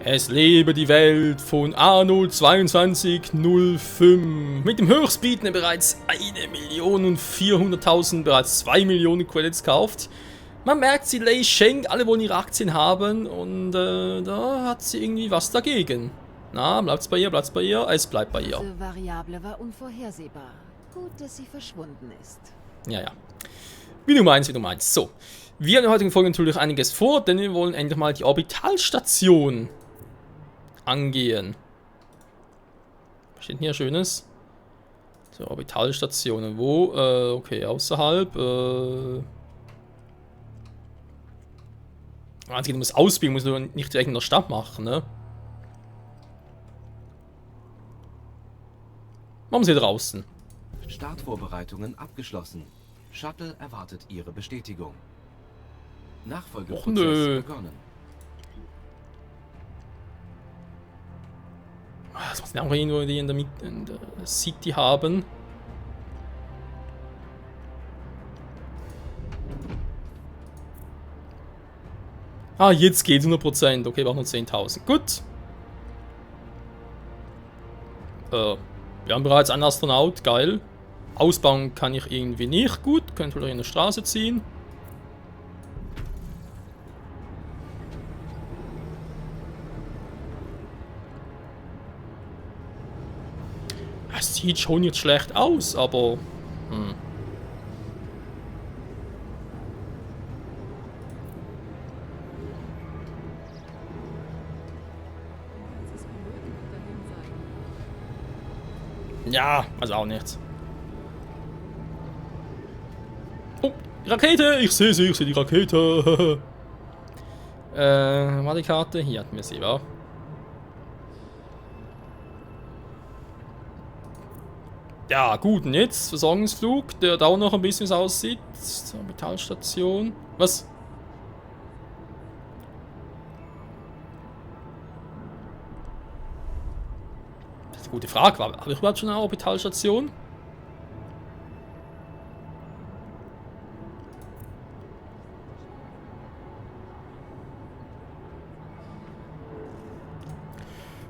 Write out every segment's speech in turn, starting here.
Es lebe die Welt von Anno 2205. Mit dem Höchstbieten bereits 1.400.000, bereits 2 Millionen Credits gekauft. Man merkt, sie Lei Sheng, alle wollen ihre Aktien haben und da hat sie irgendwie was dagegen. Na, bleibt's bei ihr, es bleibt bei ihr. Diese Variable war unvorhersehbar. Gut, dass sie verschwunden ist. Ja, ja. Wie du meinst. So, wir haben in der heutigen Folge natürlich einiges vor, denn wir wollen endlich mal die Orbitalstation angehen. Was steht denn hier Schönes? So, Orbitalstationen. Wo? Okay, außerhalb. Es geht um das Ausbiegen, muss man nicht direkt in der Stadt machen, ne? Machen Sie draußen. Startvorbereitungen abgeschlossen. Shuttle erwartet Ihre Bestätigung. Nachfolgeprozess begonnen. Das muss ja auch irgendwo die in der City haben. Ah, jetzt geht's 100%. Okay, wir haben nur 10.000. Gut. Wir haben bereits einen Astronaut. Geil. Ausbauen kann ich irgendwie nicht. Gut. Könnte vielleicht in der Straße ziehen. Es sieht schon nicht schlecht aus, aber... Ja, also auch nichts. Oh, die Rakete! Ich sehe sie, die Rakete. War die Karte? Hier hatten wir sie, wa? Ja, gut, und jetzt Versorgungsflug, der dauert noch ein bisschen, wie es aussieht. Orbitalstation. Was? Das ist eine gute Frage. Habe ich überhaupt schon eine Orbitalstation?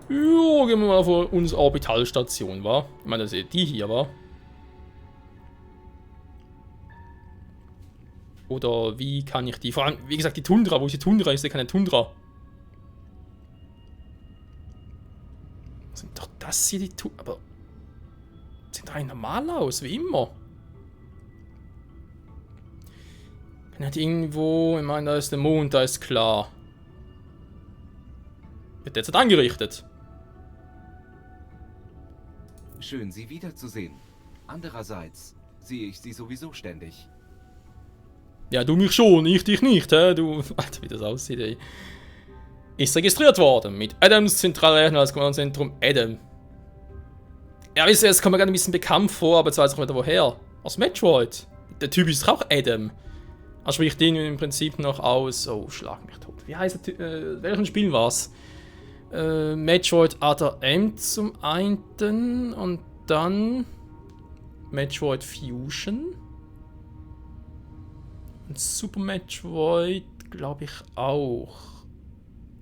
Jo, gehen wir mal vor unsere Orbitalstation, wa? Ich meine, das ist die hier, wa? Oder wie kann ich die... Vor allem, wie gesagt, die Tundra. Wo ist die Tundra? Ich sehe keine Tundra. Sind doch das hier die Tundra... Aber... Sieht doch eigentlich normal aus, wie immer. Kann halt irgendwo... Ich meine, da ist der Mond, da ist klar. Wird derzeit angerichtet. Schön, Sie wiederzusehen. Andererseits sehe ich Sie sowieso ständig. Ja, du mich schon, ich dich nicht, hä? Du... Alter, wie das aussieht, ey. Ist registriert worden mit Adams Zentralrechner als Kommandozentrum Adam. Ja, wisst ihr, es kommt mir gerade ein bisschen bekannt vor, aber jetzt weiß ich nicht woher. Aus Metroid. Der Typ ist auch Adam. Er spricht den im Prinzip noch aus. Oh, schlag mich tot. Wie heißt der Typ? Welchen Spiel war's? Metroid Other M zum einen und dann Metroid Fusion und Super Metroid, glaube ich auch.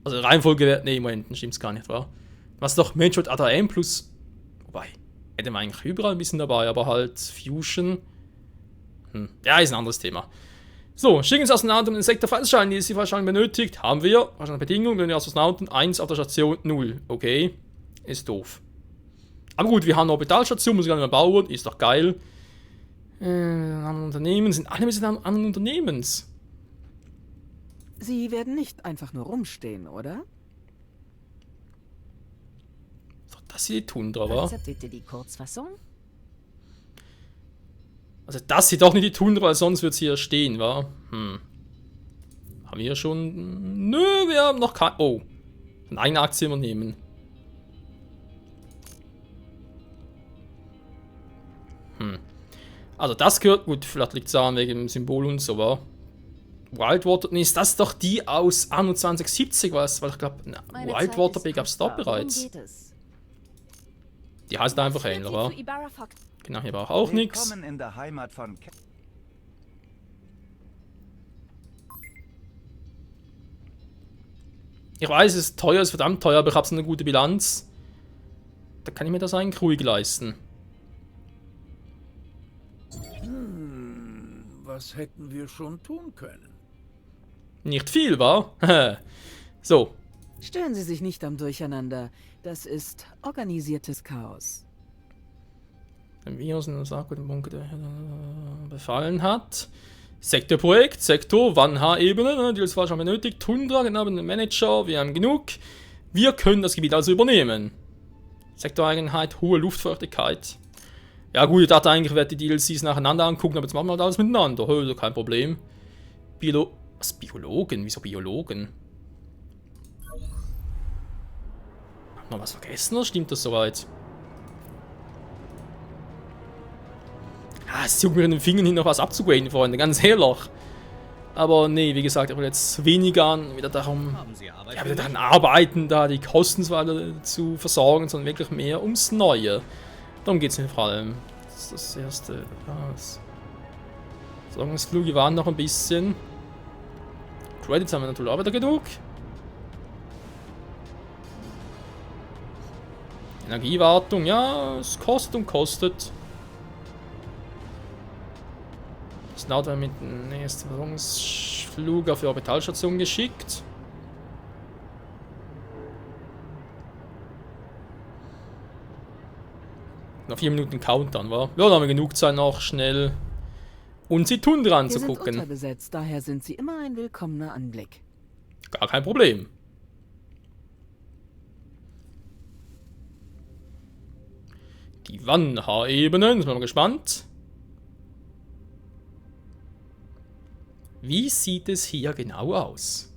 Also Reihenfolge, nee, Moment, stimmt's gar nicht, wa? Was doch Metroid Other M plus, wobei, hätte man eigentlich überall ein bisschen dabei, aber halt Fusion, ja, ist ein anderes Thema. So, schicken Sie Astronauten den Sektor freizuschalten, die Sie wahrscheinlich benötigt. Haben wir. Wahrscheinlich Bedingungen, wenn wir Astronauten 1 auf der Station 0. Okay. Ist doof. Aber gut, wir haben eine Orbitalstation, muss ich gar nicht mehr bauen. Ist doch geil. Anderen Unternehmen sind alle mit anderen Unternehmens. Sie werden nicht einfach nur rumstehen, oder? Ist doch das hier die Tundra, wa? Bitte die Kurzfassung. Also das hier doch nicht die Tundra, weil sonst wird sie hier stehen, wa? Haben wir schon... Nö, wir haben noch kein... Oh. Eine eigene Aktie übernehmen. Also das gehört... Gut, vielleicht liegt es daran wegen dem Symbol und so, wa? Wildwater... Nee, ist das doch die aus Anno 2070, was? Weil ich glaube, Wildwater B gab es dort bereits. Die heißt einfach ähnlich, wa? Genau, hier war auch nichts. Willkommen in der Heimat von Ich weiß, es ist teuer, es ist verdammt teuer, aber ich habe so eine gute Bilanz. Da kann ich mir das eigentlich ruhig leisten. Was hätten wir schon tun können? Nicht viel, wa? So. Stören Sie sich nicht am Durcheinander. Das ist organisiertes Chaos. Ein Virus in der Sarkodenbunker befallen hat. Sektorprojekt, Sektor, Wann-H-Ebene, die ist falsch benötigt. Tundra, genau, den Manager, wir haben genug. Wir können das Gebiet also übernehmen. Sektoreigenheit, hohe Luftfeuchtigkeit. Ja gut, ich dachte eigentlich, ich werde die DLCs nacheinander angucken, aber jetzt machen wir halt alles miteinander. Also kein Problem. Was, Biologen? Wieso Biologen? Haben wir was vergessen oder stimmt das soweit? Ah, es juckt mir in den Fingern hin, noch was abzugraden, Freunde, ganz ehrlich. Aber nee, wie gesagt, ich will jetzt weniger an, wieder darum, ja, wieder daran arbeiten, da die Kosten zwar zu versorgen, sondern wirklich mehr ums Neue. Darum geht es mir vor allem. Das ist das erste. Versorgungsflüge waren noch ein bisschen. Credits haben wir natürlich auch wieder genug. Energiewartung, ja, es kostet und kostet. Das NATO mit dem nächsten Versorgungsflug auf die Orbitalstation geschickt. Noch 4 Minuten Countdown, war. Ja, da haben wir genug Zeit noch schnell und sie Tundra Wir sind anzugucken. unterbesetzt, daher sind Sie immer ein willkommener Anblick. Gar kein Problem. Die Wann-H-Ebenen, sind wir mal gespannt. Wie sieht es hier genau aus?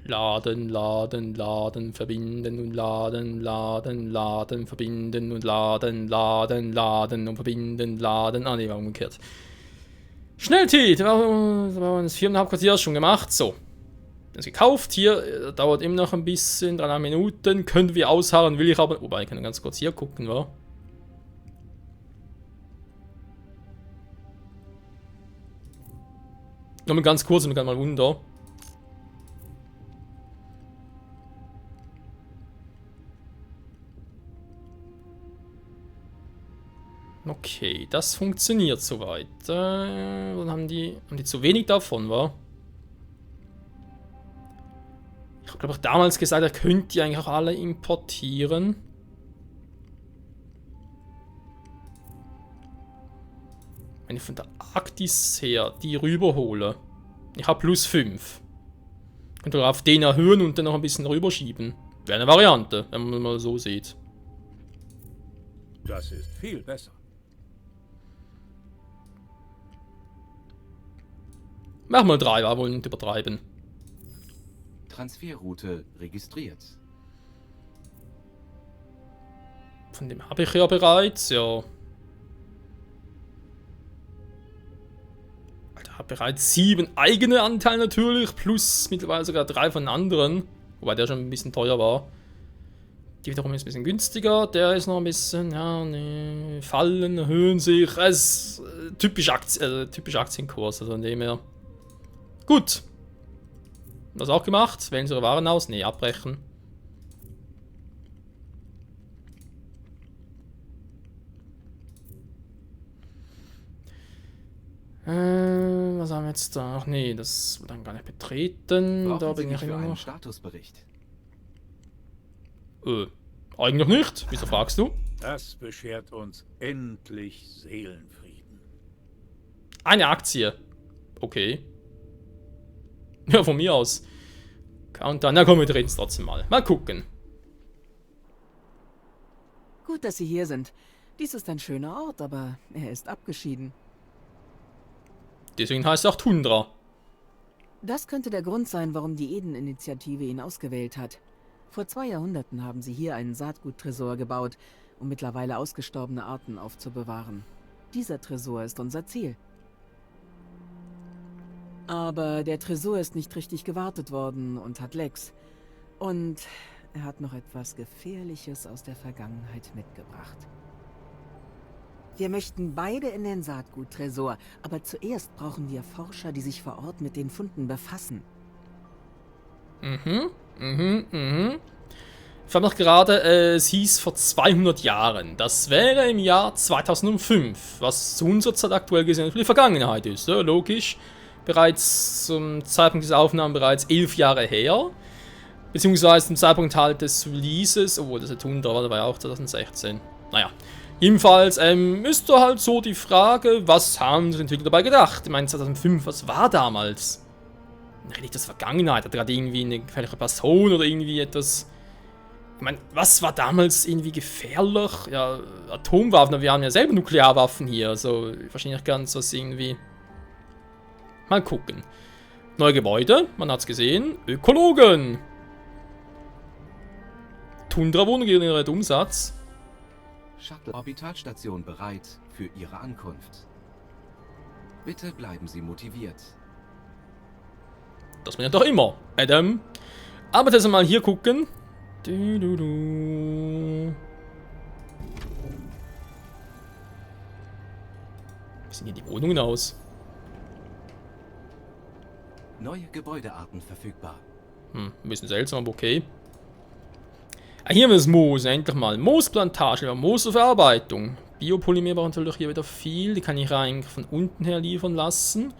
Laden, laden, laden, verbinden und laden, laden, laden, verbinden und laden, laden, laden und verbinden, laden. Ah, ne, war umgekehrt. Schnelltit! Da haben wir das 4,5 Quartier schon gemacht. So. Das gekauft. Hier dauert immer noch ein bisschen. 3,5 Minuten. Können wir ausharren, will ich aber. Wobei, ich kann ganz kurz hier gucken, wa? Nochmal ganz kurz und dann mal Wunder. Okay, das funktioniert soweit. Dann haben die zu wenig davon, wa? Ich habe, glaube ich, damals gesagt, er könnte die eigentlich auch alle importieren. Wenn ich von der Arktis her die rüberhole. Ich habe +5. Könnte auf den erhöhen und dann noch ein bisschen rüberschieben. Wäre eine Variante, wenn man mal so sieht. Das ist viel besser. Mach mal 3, wir wollen nicht übertreiben. Transferroute registriert. Von dem habe ich ja bereits, ja. Alter, habe bereits 7 eigene Anteile natürlich, plus mittlerweile sogar 3 von anderen. Wobei der schon ein bisschen teuer war. Die wiederum ist ein bisschen günstiger, der ist noch ein bisschen, ja, ne, fallen, erhöhen sich. Es ist typisch Aktienkurs, also in dem her. Gut. Das auch gemacht. Wählen Sie Ihre Waren aus? Ne, abbrechen. Was haben wir jetzt da? Ach nee, das wird dann gar nicht betreten. Brauchen Da Sie bin mich ich für immer einen noch. Statusbericht? Eigentlich nicht. Wieso fragst du? Das beschert uns endlich Seelenfrieden. Eine Aktie. Okay. Ja, von mir aus. Countdown. Na komm, wir drehen es trotzdem mal. Mal gucken. Gut, dass Sie hier sind. Dies ist ein schöner Ort, aber er ist abgeschieden. Deswegen heißt es auch Tundra. Das könnte der Grund sein, warum die Eden-Initiative ihn ausgewählt hat. Vor 2 Jahrhunderten haben sie hier einen Saatguttresor gebaut, um mittlerweile ausgestorbene Arten aufzubewahren. Dieser Tresor ist unser Ziel. Aber der Tresor ist nicht richtig gewartet worden und hat Lecks. Und er hat noch etwas Gefährliches aus der Vergangenheit mitgebracht. Wir möchten beide in den Saatguttresor, aber zuerst brauchen wir Forscher, die sich vor Ort mit den Funden befassen. Ich habe noch gerade, es hieß vor 200 Jahren. Das wäre im Jahr 2005, was zu unserer Zeit aktuell gesehen für die Vergangenheit ist. Ja, logisch. Bereits zum Zeitpunkt dieser Aufnahme bereits 11 Jahre her. Beziehungsweise zum Zeitpunkt halt des Releases, obwohl das Tundra war, das war ja auch 2016. Naja. Jedenfalls ist da halt so die Frage, was haben die Entwickler dabei gedacht? Ich meine, 2005, was war damals? Nicht das Vergangenheit, hat gerade irgendwie eine gefährliche Person oder irgendwie etwas. Ich meine, was war damals irgendwie gefährlich? Ja, Atomwaffen, wir haben ja selber Nuklearwaffen hier, also ich verstehe nicht ganz, was irgendwie. Mal gucken. Neue Gebäude, man hat's gesehen. Ökologen! Tundra-Wohnung generiert Umsatz. Shuttle-Orbitalstation bereit für Ihre Ankunft. Bitte bleiben Sie motiviert. Das bin ja doch immer, Adam. Aber jetzt mal hier gucken. Wie sehen hier die Wohnungen aus? Neue Gebäudearten verfügbar. Ein bisschen seltsam, aber okay. Ah, hier haben wir das Moos, endlich mal. Moosplantage, Moos zur Verarbeitung. Biopolymer braucht natürlich hier wieder viel. Die kann ich eigentlich von unten her liefern lassen.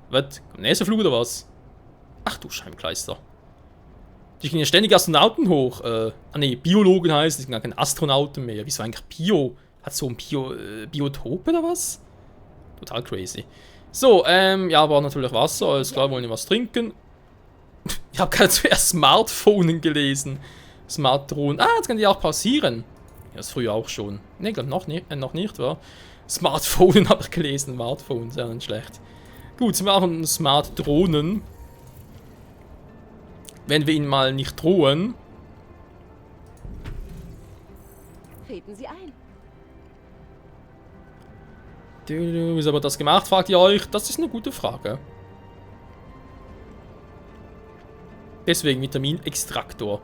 Was? Nächster Flug oder was? Ach du Scheibenkleister. Die gehen ja ständig Astronauten hoch. Ne, Biologen heißt, die sind gar keine Astronauten mehr. Wieso eigentlich Bio? Hat so ein Biotop oder was? Total crazy. So, ja, aber natürlich Wasser. Alles klar, wollen wir was trinken. Ich habe gerade zuerst Smartphones gelesen. Smart-Drohnen. Ah, jetzt kann die auch pausieren. Ja, das früher auch schon. Ne, glaube noch nicht, wa? Smartphone habe ich gelesen. Smartphones, ja, nicht schlecht. Gut, sie machen Smart-Drohnen. Wenn wir ihnen mal nicht drohen. Treten Sie ein. Wie ist aber das gemacht, fragt ihr euch? Das ist eine gute Frage. Deswegen Vitaminextraktor.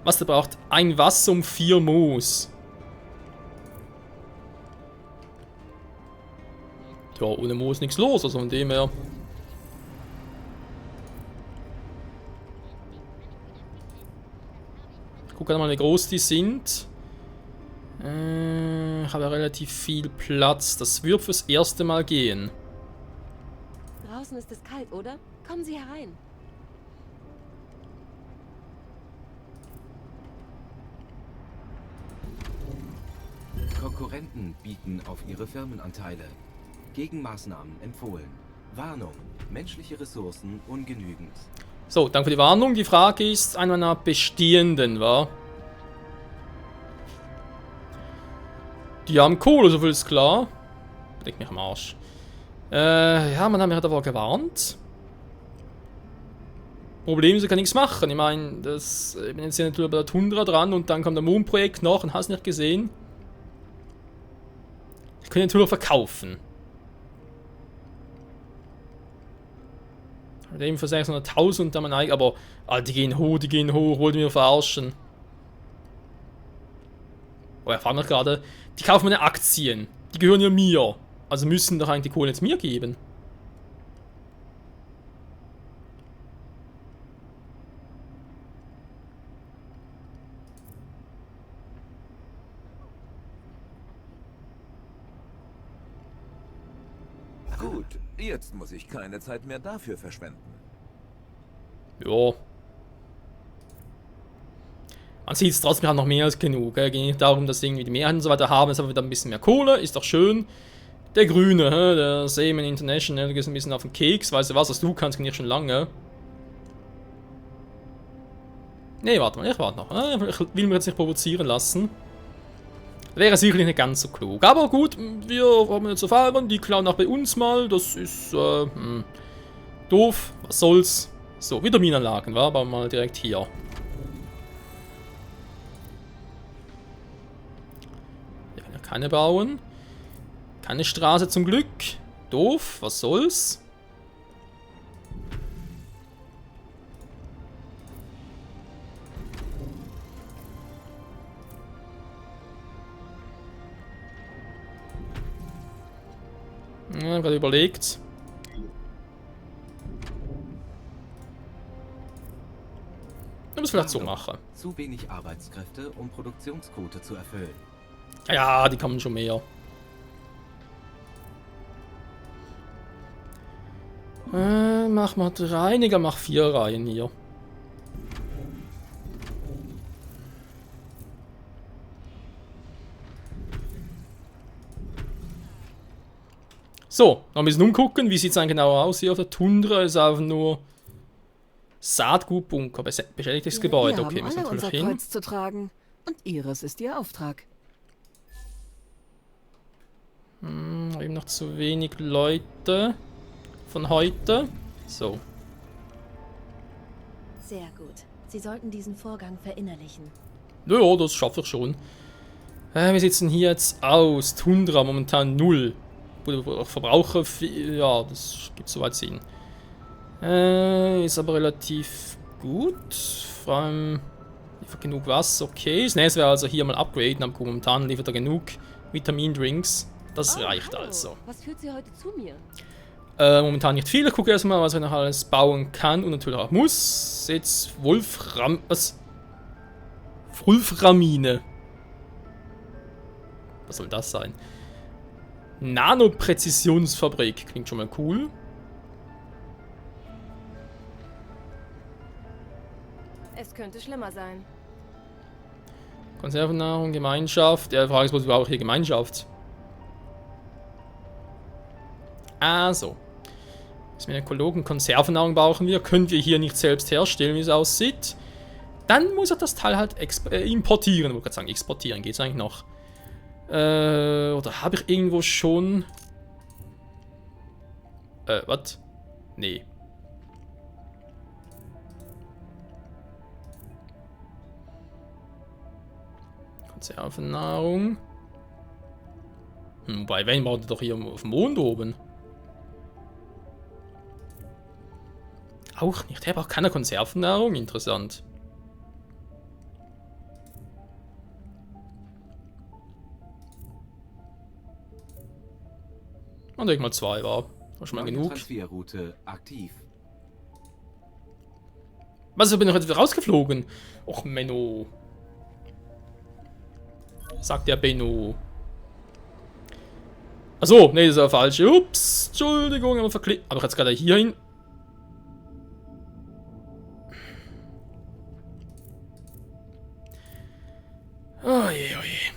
Was der braucht? Ein Wasser um 4 Moos. Ja, ohne Moos nichts los, also von dem her. Ich gucke mal, wie groß die sind. Ich habe relativ viel Platz. Das wird fürs erste Mal gehen. Draußen ist es kalt, oder? Kommen Sie herein. Konkurrenten bieten auf ihre Firmenanteile. Gegenmaßnahmen empfohlen. Warnung. Menschliche Ressourcen ungenügend. So, danke für die Warnung. Die Frage ist, einer meiner bestehenden, wa? Die haben Kohle, so viel ist klar. Leg mich am Arsch. Ja, man hat mich aber gewarnt. Problem ist, ich kann nichts machen. Ich meine, ich bin jetzt hier natürlich bei der Tundra dran und dann kommt der Moon-Projekt noch und hast nicht gesehen. Ich kann natürlich verkaufen. Eben für 600.000 dann mein eigenes, aber Alter, die gehen hoch, wollt ihr mir verarschen. Oh, erfahren wir gerade, die kaufen meine Aktien. Die gehören ja mir. Also müssen doch eigentlich die Kohle jetzt mir geben. Gut, jetzt muss ich keine Zeit mehr dafür verschwenden. Ja. Man sieht es trotzdem, wir haben noch mehr als genug. Geht nicht darum, dass irgendwie die Mehrheit und so weiter haben. Jetzt haben wir wieder ein bisschen mehr Kohle, ist doch schön. Der Grüne, der Seaman International, der geht ein bisschen auf den Keks. Weißt du was du kannst, kann ich schon lange. Nee, warte mal, ich warte noch. Ich will mir jetzt nicht provozieren lassen. Wäre sicherlich nicht ganz so klug. Aber gut, wir haben jetzt erfahren, die klauen auch bei uns mal. Das ist, doof. Was soll's. So, Vitaminanlagen, war aber mal direkt hier. Hier kann ja keine bauen. Keine Straße zum Glück. Doof, was soll's. Ja, gerade überlegt. Ich muss vielleicht so machen. Zu wenig Arbeitskräfte, um Produktionsquote zu erfüllen. Ja, die kommen schon mehr. Mach mal 3, nee, mach 4 Reihen hier. So, noch ein bisschen umgucken. Wie sieht es eigentlich genau aus hier auf der Tundra? Ist einfach nur Saatgutbunker, beschädigtes Gebäude. Wir Okay, haben müssen alle natürlich unser hin. Kreuz zu tragen. Und Ihres ist Ihr Auftrag. Eben noch zu wenig Leute von heute. So. Sehr gut. Sie sollten diesen Vorgang verinnerlichen. Ja, das schaffe ich schon. Wie sieht es denn hier jetzt aus? Tundra momentan 0. Verbraucher, ja, das gibt soweit Sinn. Ist aber relativ gut. Vor allem liefert genug Wasser, okay. Das nächste wäre also hier mal upgraden, aber momentan liefert er genug Vitamindrinks. Das reicht hallo. also. Was führt Sie heute zu mir? Momentan nicht viel. Ich gucke erstmal, was er noch alles bauen kann und natürlich auch muss. Jetzt was? Wolframine. Was soll das sein? Nanopräzisionsfabrik. Klingt schon mal cool. Es könnte schlimmer sein. Konservennahrung, Gemeinschaft. Ja, die Frage ist, was überhaupt hier Gemeinschaft? Also. Dass wir Ökologen Konservennahrung brauchen wir. Können wir hier nicht selbst herstellen, wie es aussieht. Dann muss er das Teil halt importieren. Ich wollte gerade sagen, exportieren. Geht es eigentlich noch? Oder habe ich irgendwo schon... was? Nee. Konservennahrung. Wobei, wenn baut er doch hier auf dem Mond oben. Auch nicht. Der braucht keine Konservennahrung. Interessant. Und ich mal 2 war schon mal Neue genug. Transferroute aktiv. Was, ich bin doch jetzt wieder rausgeflogen? Och, Menno. Sagt der Benno. Achso, nee, das ist ja falsch. Ups, Entschuldigung, aber verklickt. Aber jetzt gerade hier hin. Oh je, oh je.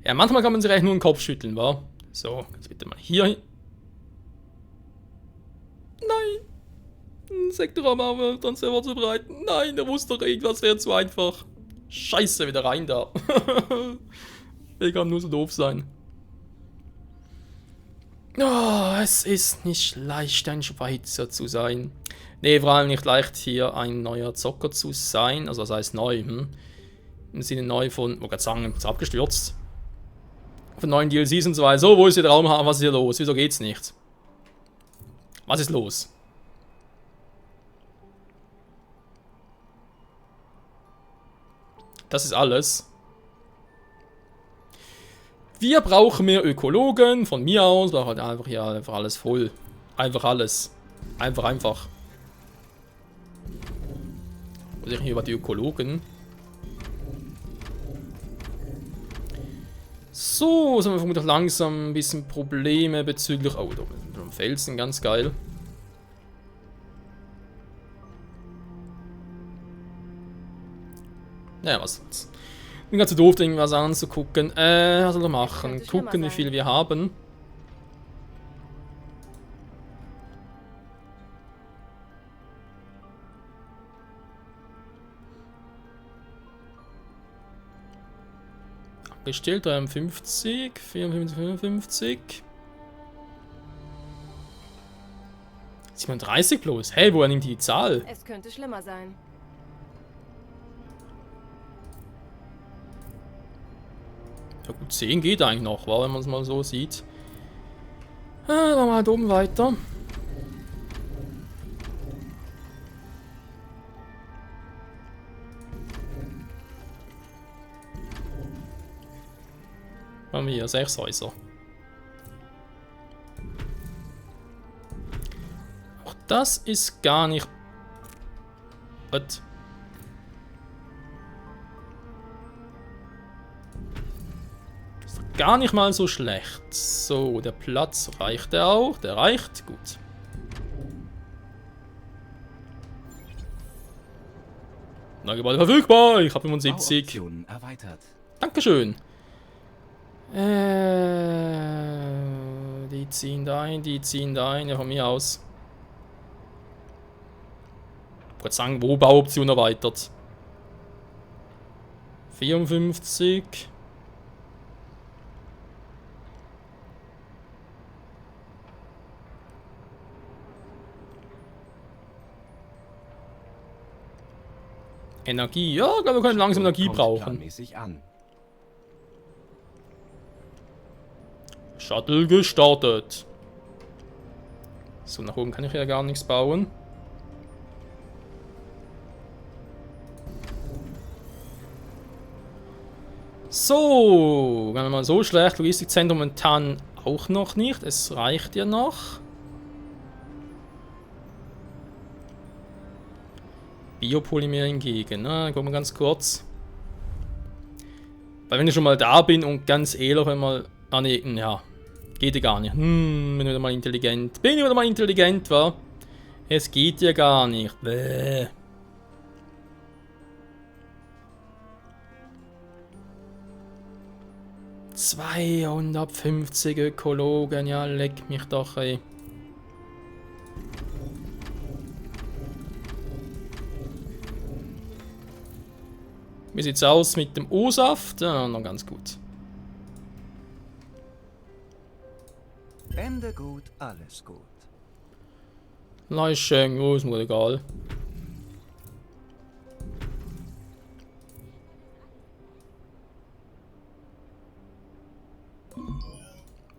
Ja, manchmal kann man sich echt nur den Kopf schütteln, wa? So, jetzt bitte mal hier hin. Nein! Sektorraum auf dann selber zu bereiten. Nein, der wusste doch irgendwas, wäre zu einfach. Scheiße, wieder rein da. Der kann nur so doof sein. Oh, es ist nicht leicht, ein Schweizer zu sein. Nee, vor allem nicht leicht, hier ein neuer Zocker zu sein. Also, das heißt neu, Im Sinne neu von, ich wollte gerade sagen, ist abgestürzt. Von neuen DLCs und so weiter. So, wo ist hier der Raum? Was ist hier los? Wieso geht's nicht? Was ist los? Das ist alles. Wir brauchen mehr Ökologen. Von mir aus. Halt einfach hier einfach alles voll. Einfach alles. Einfach. Was ist hier über die Ökologen? So, sind wir vermutlich langsam ein bisschen Probleme bezüglich... Oh, da ist ein Felsen, ganz geil. Naja, was sonst? Ich bin gerade zu doof, irgendwas anzugucken. Was soll ich machen? Gucken, wie viel wir haben. Bestellt 53, 54, 55. 37 bloß. Hey, woher nimmt die Zahl? Es könnte schlimmer sein. Ja gut, 10 geht eigentlich noch, wenn man es mal so sieht. Machen wir halt oben weiter. haben wir hier 6 Häuser. Auch das ist gar nicht... Was? Ist gar nicht mal so schlecht. So, der Platz reicht der auch. Der reicht. Gut. Neugebäude verfügbar. Ich habe 75. Bauoptionen erweitert. Dankeschön. Die ziehen da ein, die ziehen da ein. Ja, von mir aus. Ich wollte sagen, wo Bauoption erweitert. 54. Energie. Ja, ich glaube, wir können langsam Energie Kommt brauchen. planmäßig an. Shuttle gestartet. So, nach oben kann ich ja gar nichts bauen. So, gar nicht mal so schlecht. Logistikzentrum momentan auch noch nicht. Es reicht ja noch. Biopolymer hingegen. Na, gucken wir ganz kurz. Weil wenn ich schon mal da bin und ganz ehrlich einmal... Ah ne, ja. Geht ja gar nicht. Bin wieder mal intelligent. Bin ich wieder mal intelligent, wa? Es geht ja gar nicht. Bäh. ...250 Ökologen, ja, leck mich doch, ey. Wie sieht's aus mit dem O-Saft? Ja, noch ganz gut. Ende gut, alles gut. Leischeng, oh, ist mir egal.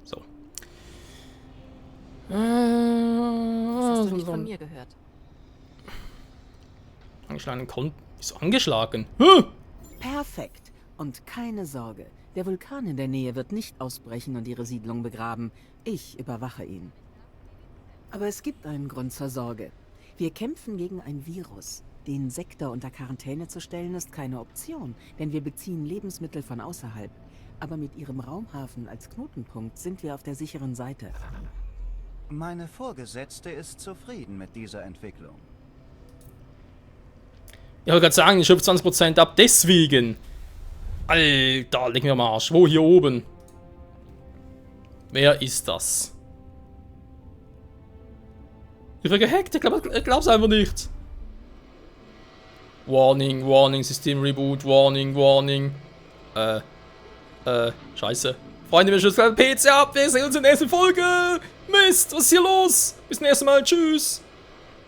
So. Was hast du nicht von mir gehört? Angeschlagenen Konten. Wieso angeschlagen? Huh! Perfekt. Und keine Sorge. Der Vulkan in der Nähe wird nicht ausbrechen und ihre Siedlung begraben. Ich überwache ihn. Aber es gibt einen Grund zur Sorge. Wir kämpfen gegen ein Virus. Den Sektor unter Quarantäne zu stellen ist keine Option, denn wir beziehen Lebensmittel von außerhalb. Aber mit ihrem Raumhafen als Knotenpunkt sind wir auf der sicheren Seite. Meine Vorgesetzte ist zufrieden mit dieser Entwicklung. Ich wollte gerade sagen, ich schöpfe 20% ab, deswegen. Alter, leg mir am Arsch. Wo hier oben? Wer ist das? Ich werde gehackt, ich glaub's einfach nicht. Warning, Warning, System Reboot, Warning, Warning. Scheiße. Freunde, wir schützen den PC ab, wir sehen uns in der nächsten Folge. Mist, was ist hier los? Bis zum nächsten Mal, tschüss.